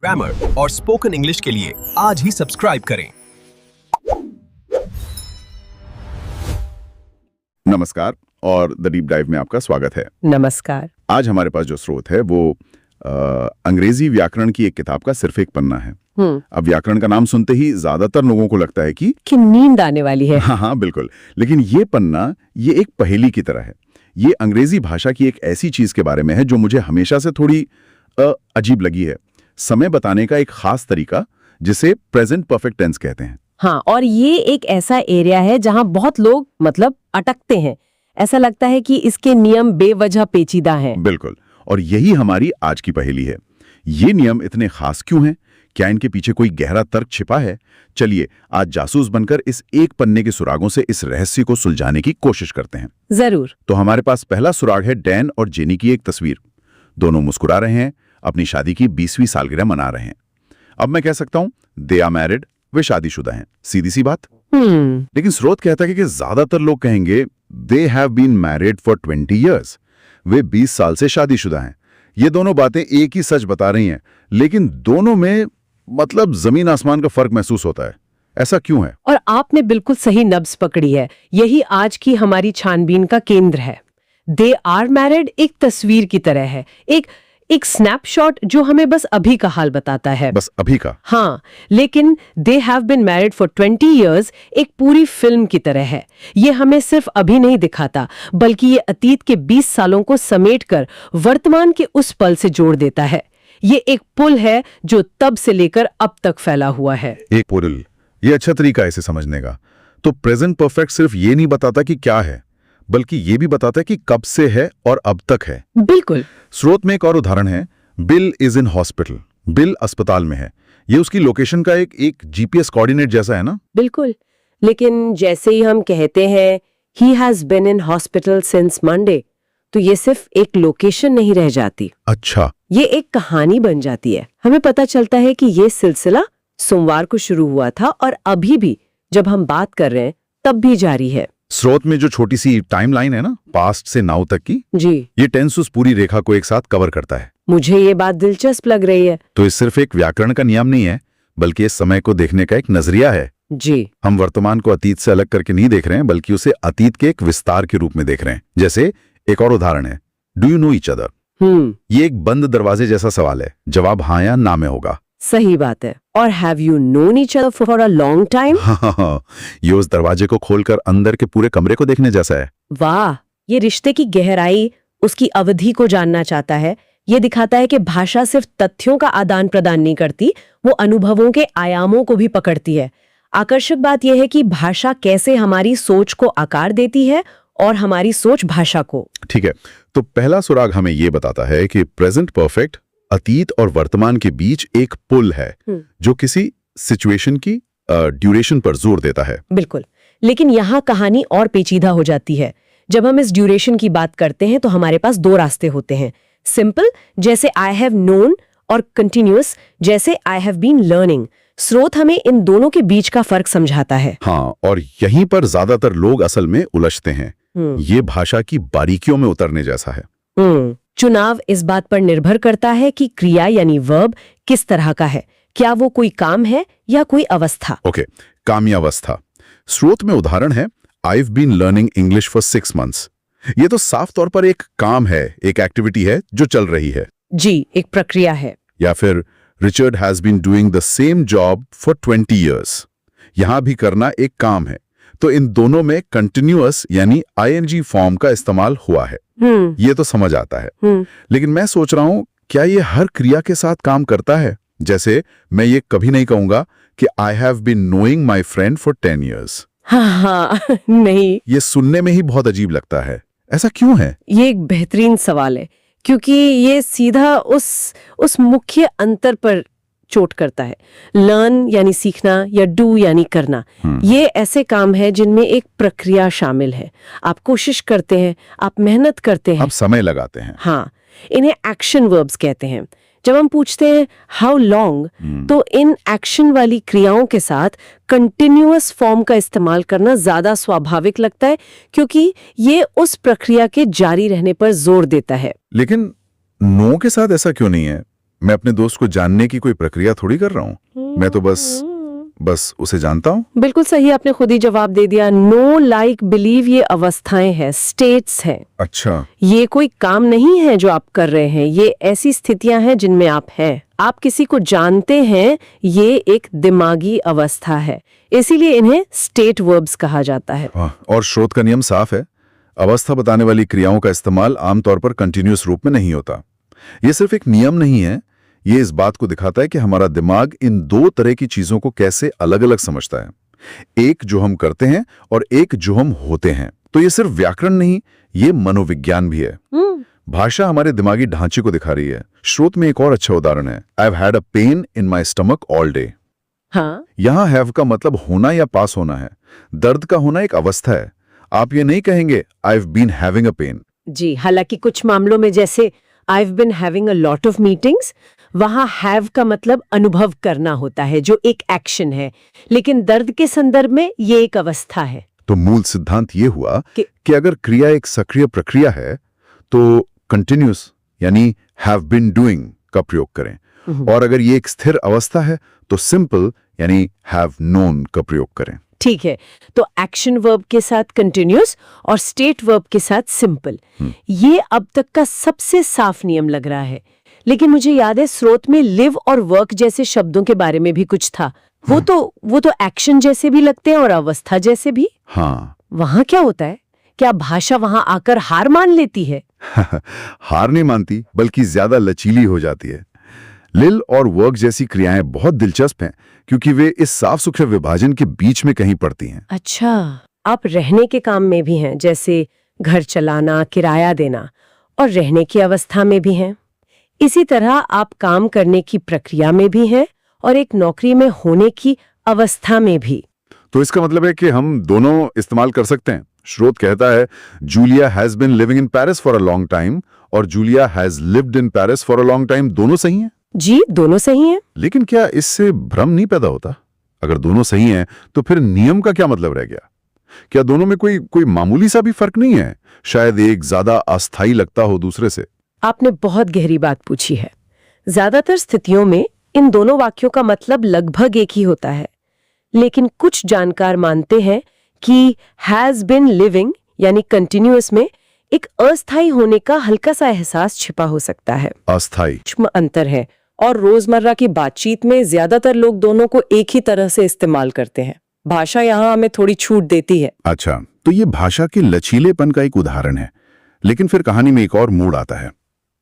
Grammar और spoken English के लिए आज ही सब्सक्राइब करें। नमस्कार और द डीप डाइव में आपका स्वागत है। नमस्कार। आज हमारे पास जो स्रोत है वो अंग्रेजी व्याकरण की एक किताब का सिर्फ एक पन्ना है। अब व्याकरण का नाम सुनते ही ज्यादातर लोगों को लगता है कि नींद आने वाली है। हाँ बिल्कुल, लेकिन ये पन्ना ये एक पहेली की तरह है। ये अंग्रेजी भाषा की एक ऐसी चीज के बारे में है जो मुझे हमेशा से थोड़ी अजीब लगी है। समय बताने का एक खास तरीका जिसे प्रेजेंट परफेक्ट टेंस कहते हैं। हाँ, और ये एक ऐसा एरिया है जहाँ बहुत लोग अटकते हैं। ऐसा लगता है कि इसके नियम बेवजह पेचीदा हैं। बिल्कुल, और यही हमारी आज की पहेली है। ये नियम इतने खास क्यों हैं? क्या इनके पीछे कोई गहरा तर्क छिपा है? चलिए आज जासूस बनकर इस एक पन्ने के सुरागों से इस रहस्य को सुलझाने की कोशिश करते हैं। जरूर। तो हमारे पास पहला सुराग है डैन और जेनी की एक तस्वीर। दोनों मुस्कुरा रहे हैं, अपनी शादी की 20वीं सालगिरह मना रहे हैं। अब मैं कह सकता हूं दे आर मैरिड, वे शादीशुदा हैं। सीधी सी बात। लेकिन स्रोत कहता है कि ज्यादातर लोग कहेंगे they have been married for 20 years, वे 20 साल से शादीशुदा हैं। ये दोनों बातें एक ही सच बता रही हैं, लेकिन दोनों में जमीन आसमान का फर्क महसूस होता है। ऐसा क्यों है? और आपने बिल्कुल सही नब्ज पकड़ी है। यही आज की हमारी छानबीन का केंद्र है। दे आर मैरिड एक तस्वीर की तरह है, एक स्नैपशॉट जो हमें बस अभी का हाल बताता है। बस अभी का? हाँ, लेकिन they have been married for 20 years एक पूरी फिल्म की तरह है। ये हमें सिर्फ अभी नहीं दिखाता, बल्कि ये अतीत के 20 सालों को समेटकर वर्तमान के उस पल से जोड़ देता है। ये एक पुल है जो तब से लेकर अब तक फैला हुआ है। एक पुल, ये अच्छा तरीका है इसे समझने का। तो प्रेजेंट परफेक्ट सिर्फ ये नहीं बताता कि क्या है, बल्कि ये भी बताता है कि कब से है और अब तक है। बिल्कुल। स्रोत में एक और उदाहरण है, bill is in hospital. Bill अस्पताल में है। ये उसकी लोकेशन का एक जीपीएस कोऑर्डिनेट जैसा है ना? बिल्कुल। लेकिन जैसे ही हम कहते हैं he has been in hospital since Monday, तो ये सिर्फ एक लोकेशन नहीं रह जाती। अच्छा। ये एक कहानी बन जाती है। हमें पता चलता है कि ये सिलसिला सोमवार को शुरू हुआ था और अभी भी जब हम बात कर रहे हैं तब भी जारी है। स्रोत में जो छोटी सी टाइमलाइन है ना, पास्ट से नाउ तक की, जी, ये टेंस उस पूरी रेखा को एक साथ कवर करता है। मुझे ये बात दिलचस्प लग रही है। तो ये सिर्फ एक व्याकरण का नियम नहीं है, बल्कि इस समय को देखने का एक नजरिया है। जी, हम वर्तमान को अतीत से अलग करके नहीं देख रहे हैं, बल्कि उसे अतीत के एक विस्तार के रूप में देख रहे हैं। जैसे एक और उदाहरण है, do you know each other. ये एक बंद दरवाजे जैसा सवाल है, जवाब हाँ या ना में होगा। सही बात है। और have you known each other for a long time. ये उस दरवाजे को खोलकर अंदर के पूरे कमरे को देखने जैसा है। वाह, ये रिश्ते की गहराई, उसकी अवधि को जानना चाहता है। ये दिखाता है कि भाषा सिर्फ तथ्यों का आदान प्रदान नहीं करती, वो अनुभवों के आयामों को भी पकड़ती है। आकर्षक बात यह है कि भाषा कैसे हमारी सोच को आकार देती है और हमारी सोच भाषा को। ठीक है, तो पहला सुराग हमें ये बताता है कि प्रेजेंट परफेक्ट अतीत और वर्तमान के बीच एक पुल है जो किसी सिचुएशन की ड्यूरेशन पर जोर देता है। बिल्कुल, लेकिन यहाँ कहानी और पेचीदा हो जाती है। जब हम इस ड्यूरेशन की बात करते हैं तो हमारे पास दो रास्ते होते हैं, सिंपल जैसे आई हैव नोन और कंटिन्यूअस जैसे आई हैव बीन लर्निंग। स्रोत हमें इन दोनों के बीच का फर्क समझाता है। हाँ, और यहीं पर ज्यादातर लोग असल में उलझते हैं। ये भाषा की बारीकियों में उतरने जैसा है। चुनाव इस बात पर निर्भर करता है कि क्रिया यानी वर्ब किस तरह का है। क्या वो कोई काम है या कोई अवस्था? ओके, काम या अवस्था। स्रोत में उदाहरण है, I've been learning English for 6 months। ये तो साफ तौर पर एक काम है, एक एक्टिविटी है जो चल रही है। जी, एक प्रक्रिया है। या फिर Richard has been doing the same job for 20 years। यहां भी करना एक काम है। तो इन दोनों में कंटिन्यूअस यानी ING फॉर्म का इस्तेमाल हुआ है। ये तो समझ आता है। लेकिन मैं सोच रहा हूं, क्या ये हर क्रिया के साथ काम करता है? जैसे मैं ये कभी नहीं कहूंगा कि I have been knowing my friend for 10 years। हाँ, नहीं। ये सुनने में ही बहुत अजीब लगता है। ऐसा क्यों है? ये एक बेहतरीन सवाल है, क्योंकि ये सीधा उस मुख्य अंतर पर चोट करता है। लर्न यानी सीखना या डू यानी करना, ये ऐसे काम है जिनमें एक प्रक्रिया शामिल है। आप कोशिश करते हैं, आप मेहनत करते हैं, आप समय लगाते हैं। हाँ, इन्हें एक्शन वर्ब्स कहते हैं। जब हम पूछते हैं हाउ लॉन्ग, तो इन एक्शन वाली क्रियाओं के साथ कंटिन्यूअस फॉर्म का इस्तेमाल करना ज्यादा स्वाभाविक लगता है, क्योंकि ये उस प्रक्रिया के जारी रहने पर जोर देता है। लेकिन नो के साथ ऐसा क्यों नहीं है? मैं अपने दोस्त को जानने की कोई प्रक्रिया थोड़ी कर रहा हूँ, मैं तो बस उसे जानता हूँ। बिल्कुल सही, आपने खुद ही जवाब दे दिया। नो लाइक बिलीव ये अवस्थाएं हैं, स्टेट्स हैं। अच्छा, ये कोई काम नहीं है जो आप कर रहे हैं, ये ऐसी स्थितियां हैं जिनमें आप हैं। आप किसी को जानते हैं, ये एक दिमागी अवस्था है, इसीलिए इन्हें स्टेट वर्ब्स कहा जाता है। और स्रोत का नियम साफ है, अवस्था बताने वाली क्रियाओं का इस्तेमाल आमतौर पर कंटिन्यूअस रूप में नहीं होता। ये सिर्फ एक नियम नहीं है, ये इस बात को दिखाता है कि हमारा दिमाग इन दो तरह की चीजों को कैसे अलग अलग समझता है, एक जो हम करते हैं और एक जो हम होते हैं। तो ये सिर्फ व्याकरण नहीं, ये मनोविज्ञान भी है। भाषा हमारे दिमागी ढांचे को दिखा रही है। स्रोत में एक और अच्छा उदाहरण है, I have had a pain in my stomach all day. हाँ, यहां हैव का मतलब होना या पास होना है। दर्द का होना एक अवस्था है। आप ये नहीं कहेंगे I have been having a pain. जी, हालांकि कुछ मामलों में जैसे I have been having a lot of meetings, वहां हैव का मतलब अनुभव करना होता है, जो एक एक्शन है, लेकिन दर्द के संदर्भ में ये एक अवस्था है। तो मूल सिद्धांत ये हुआ कि अगर क्रिया एक सक्रिय प्रक्रिया है तो कंटिन्यूअस यानी हैव बीन डूइंग का प्रयोग करें, और अगर ये एक स्थिर अवस्था है तो सिंपल यानी हैव नोन का प्रयोग करें। ठीक है, तो एक्शन वर्ब के साथ कंटिन्यूअस और स्टेट वर्ब के साथ सिंपल, ये अब तक का सबसे साफ नियम लग रहा है। लेकिन मुझे याद है स्रोत में लिव और वर्क जैसे शब्दों के बारे में भी कुछ था। वो तो एक्शन जैसे भी लगते हैं और अवस्था जैसे भी। हाँ, वहां क्या होता है? क्या भाषा वहां आकर हार मान लेती है? हार नहीं मानती, बल्कि ज्यादा लचीली हो जाती है। लिल और वर्क जैसी क्रियाएं बहुत दिलचस्प हैं क्योंकि वे इस साफ सुथरे विभाजन के बीच में कहीं पड़ती हैं। अच्छा, आप रहने के काम में भी हैं, जैसे घर चलाना, किराया देना, और रहने की अवस्था में भी हैं। इसी तरह आप काम करने की प्रक्रिया में भी हैं और एक नौकरी में होने की अवस्था में भी। तो इसका मतलब है कि हम दोनों इस्तेमाल कर सकते हैं। स्रोत कहता है Julia has been living in Paris for a long time और Julia has lived in Paris for a long time, दोनों सही हैं? जी, दोनों सही हैं। लेकिन क्या इससे भ्रम नहीं पैदा होता? अगर दोनों सही हैं तो फिर नियम का क्या मतलब रह गया? क्या दोनों में कोई मामूली सा भी फर्क नहीं है? शायद एक ज्यादा अस्थायी लगता हो दूसरे से। आपने बहुत गहरी बात पूछी है। ज्यादातर स्थितियों में इन दोनों वाक्यों का मतलब लगभग एक ही होता है, लेकिन कुछ जानकार मानते हैं कि हैज बिन लिविंग यानी कंटिन्यूअस में एक अस्थायी होने का हल्का सा एहसास छिपा हो सकता है। अस्थायी सूक्ष्म अंतर है, और रोजमर्रा की बातचीत में ज्यादातर लोग दोनों को एक ही तरह से इस्तेमाल करते हैं। भाषा यहाँ हमें थोड़ी छूट देती है। अच्छा, तो ये भाषा के लचीलेपन का एक उदाहरण है। लेकिन फिर कहानी में एक और मूड आता है,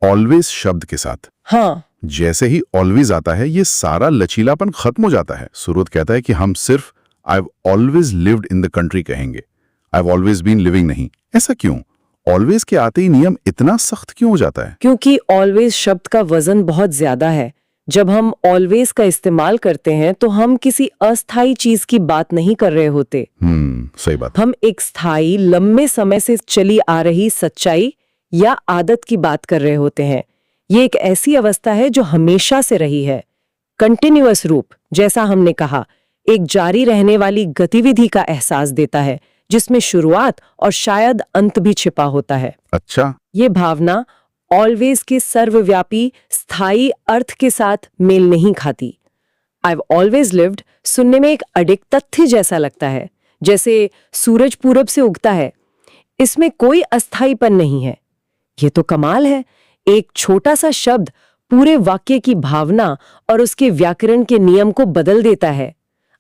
ऑलवेज शब्द के साथ। हाँ, जैसे ही ऑलवेज आता है ये सारा लचीलापन खत्म हो जाता है। सुरुत कहता है कि हम सिर्फ I have always lived in the country कहेंगे, I have always been living नहीं। ऐसा क्यों? ऑलवेज के आते ही नियम इतना सख्त क्यों हो जाता है? क्योंकि ऑलवेज शब्द का वजन बहुत ज्यादा है। जब हम ऑलवेज का इस्तेमाल करते हैं तो हम किसी अस्थायी चीज की बात नहीं कर रहे होते। सही बात। हम एक स्थायी, लंबे समय से चली आ रही सच्चाई या आदत की बात कर रहे होते हैं। ये एक ऐसी अवस्था है जो हमेशा से रही है। कंटिन्यूअस रूप, जैसा हमने कहा, एक जारी रहने वाली गतिविधि का एहसास देता है जिसमें शुरुआत और शायद अंत भी छिपा होता है। अच्छा, ये भावना ऑलवेज के सर्वव्यापी स्थायी अर्थ के साथ मेल नहीं खाती। आई हैव ऑलवेज लिव्ड सुनने में एक अडिग तथ्य जैसा लगता है, जैसे सूरज पूरब से उगता है। इसमें कोई अस्थायीपन नहीं है। ये तो कमाल है, एक छोटा सा शब्द पूरे वाक्य की भावना और उसके व्याकरण के नियम को बदल देता है।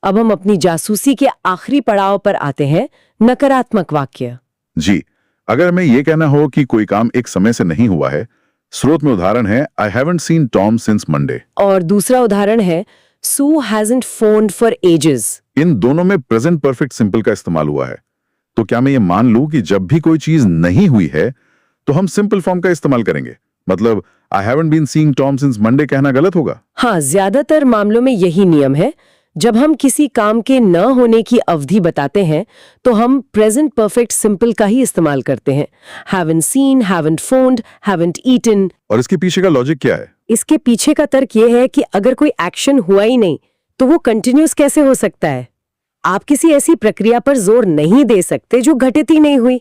अब हम अपनी जासूसी के आखिरी पड़ाव पर आते हैं, नकारात्मक वाक्य। जी, अगर हमें यह कहना हो कि कोई काम एक समय से नहीं हुआ है, स्रोत में उदाहरण है I haven't seen Tom since Monday, और दूसरा उदाहरण है सू हैजंट फोन्ड फॉर एजेस। इन दोनों में प्रेजेंट परफेक्ट सिंपल का इस्तेमाल हुआ है। तो क्या मैं ये मान लूं कि जब भी कोई चीज नहीं हुई है तो हम सिंपल फॉर्म का इस्तेमाल करेंगे? मतलब I haven't been seeing Tom since Monday कहना गलत होगा? हाँ, ज्यादातर मामलों में यही नियम है। जब हम किसी काम के न होने की अवधि बताते हैं तो हम प्रेजेंट परफेक्ट सिंपल का ही इस्तेमाल करते हैं। Haven't seen, haven't phoned, haven't eaten. और इसके पीछे का लॉजिक क्या है? इसके पीछे का तर्क ये है कि अगर कोई एक्शन हुआ ही नहीं तो वो कंटिन्यूअस कैसे हो सकता है? आप किसी ऐसी प्रक्रिया पर जोर नहीं दे सकते जो घटित ही नहीं हुई।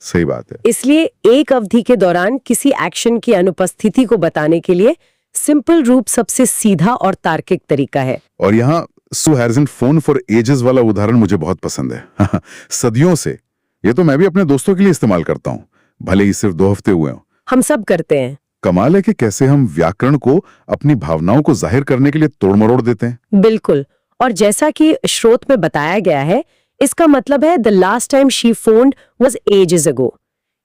सही बात है। इसलिए एक अवधि के दौरान किसी एक्शन की अनुपस्थिति को बताने के लिए सिंपल रूप सबसे सीधा और तार्किक तरीका है। और यहाँ सू हैरिसन फोन फॉर एजेस वाला उदाहरण मुझे बहुत पसंद है। सदियों से ये तो मैं भी अपने दोस्तों के लिए इस्तेमाल करता हूँ, भले ही सिर्फ 2 हफ्ते हुए हों। हम सब करते हैं। कमाल है कि कैसे हम व्याकरण को अपनी भावनाओं को जाहिर करने के लिए तोड़ मरोड़ देते हैं। बिल्कुल। और जैसा कि स्रोत में बताया गया है, इसका मतलब है the last time she phoned was ages ago.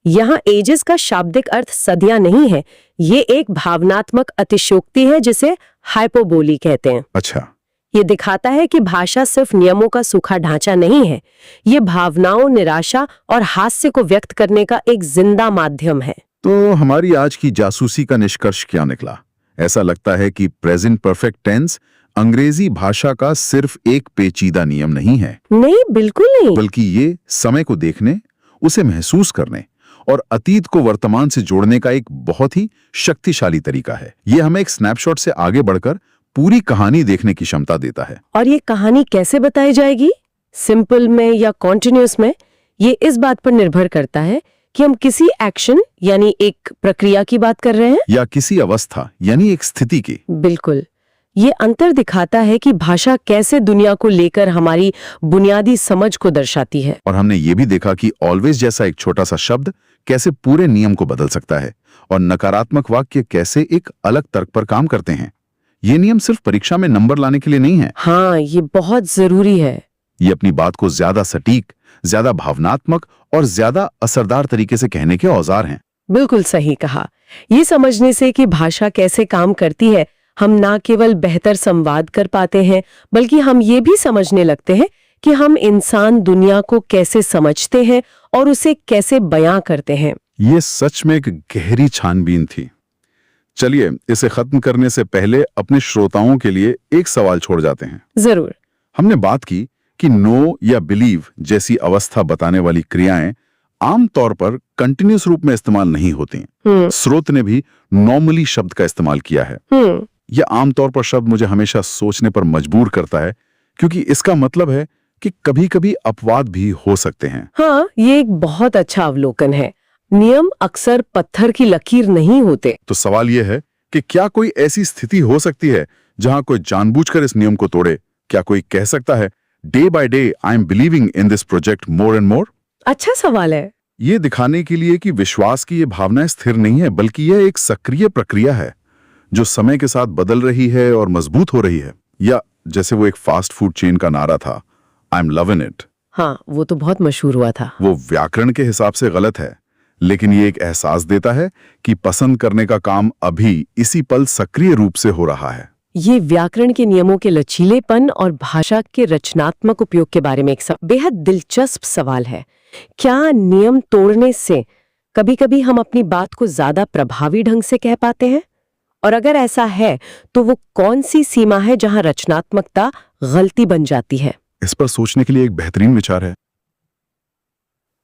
यहाँ एजेस का शाब्दिक अर्थ सदियां नहीं है, ये एक भावनात्मक अतिशयोक्ति है जिसे हाइपोबोली कहते हैं। अच्छा, ये दिखाता है कि भाषा सिर्फ नियमों का सूखा ढांचा नहीं है, ये भावनाओं, निराशा और हास्य को व्यक्त करने का एक जिंदा माध्यम है। तो हमारी आज की जासूसी का निष्कर्ष क्या निकला? ऐसा लगता है कि प्रेजेंट परफेक्ट टेंस अंग्रेजी भाषा का सिर्फ एक पेचीदा नियम नहीं है। नहीं, बिल्कुल नहीं। बल्कि ये समय को देखने, उसे महसूस करने और अतीत को वर्तमान से जोड़ने का एक बहुत ही शक्तिशाली तरीका है। ये हमें एक स्नैपशॉट से आगे बढ़कर पूरी कहानी देखने की क्षमता देता है। और ये कहानी कैसे बताई जाएगी, सिंपल में या कॉन्टिन्यूअस में, ये इस बात पर निर्भर करता है कि हम किसी एक्शन यानी एक प्रक्रिया की बात कर रहे हैं या किसी अवस्था यानी एक स्थिति की। बिल्कुल। ये अंतर दिखाता है कि भाषा कैसे दुनिया को लेकर हमारी बुनियादी समझ को दर्शाती है। और हमने ये भी देखा कि ऑलवेज जैसा एक छोटा सा शब्द कैसे पूरे नियम को बदल सकता है और नकारात्मक वाक्य कैसे एक अलग तर्क पर काम करते हैं। ये नियम सिर्फ परीक्षा में नंबर लाने के लिए नहीं है। हाँ, ये बहुत जरूरी है। ये अपनी बात को ज्यादा सटीक, ज्यादा भावनात्मक और ज्यादा असरदार तरीके से कहने के औजार हैं। बिल्कुल सही कहा। ये समझने से कि भाषा कैसे काम करती है, हम ना केवल बेहतर संवाद कर पाते हैं, बल्कि हम ये भी समझने लगते हैं कि हम इंसान दुनिया को कैसे समझते हैं और उसे कैसे बयां करते हैं। ये सच में एक गहरी छानबीन थी। चलिए, इसे खत्म करने से पहले अपने श्रोताओं के लिए एक सवाल छोड़ जाते हैं। जरूर। हमने बात की कि नो या बिलीव जैसी अवस्था बताने वाली क्रियाएं आमतौर पर कंटिन्यूस रूप में इस्तेमाल नहीं होती। स्रोत ने भी नॉर्मली शब्द का इस्तेमाल किया है। यह आमतौर पर शब्द मुझे हमेशा सोचने पर मजबूर करता है, क्योंकि इसका मतलब है कि कभी-कभी अपवाद भी हो सकते हैं। हाँ, ये एक बहुत अच्छा अवलोकन है। नियम अक्सर पत्थर की लकीर नहीं होते। तो सवाल यह है कि क्या कोई ऐसी स्थिति हो सकती है जहां कोई जानबूझकर इस नियम को तोड़े? क्या कोई कह सकता है, day by day I am believing in this project more and more? अच्छा सवाल है। ये दिखाने के लिए कि विश्वास की ये भावना स्थिर नहीं है, बल्कि यह एक सक्रिय प्रक्रिया है जो समय के साथ बदल रही है और मजबूत हो रही है। या जैसे वो एक फास्ट फूड चेन का नारा था, आई एम लविंग इट। हाँ, वो तो बहुत मशहूर हुआ था। वो व्याकरण के हिसाब से गलत है, लेकिन ये एक एहसास देता है कि पसंद करने का काम अभी इसी पल सक्रिय रूप से हो रहा है। ये व्याकरण के नियमों के लचीलेपन और भाषा के रचनात्मक उपयोग के बारे में एक बेहद दिलचस्प सवाल है। क्या नियम तोड़ने से कभी-कभी हम अपनी बात को ज्यादा प्रभावी ढंग से कह पाते हैं? और अगर ऐसा है, तो वो कौन सी सीमा है जहां रचनात्मकता गलती बन जाती है? इस पर सोचने के लिए एक बेहतरीन विचार है।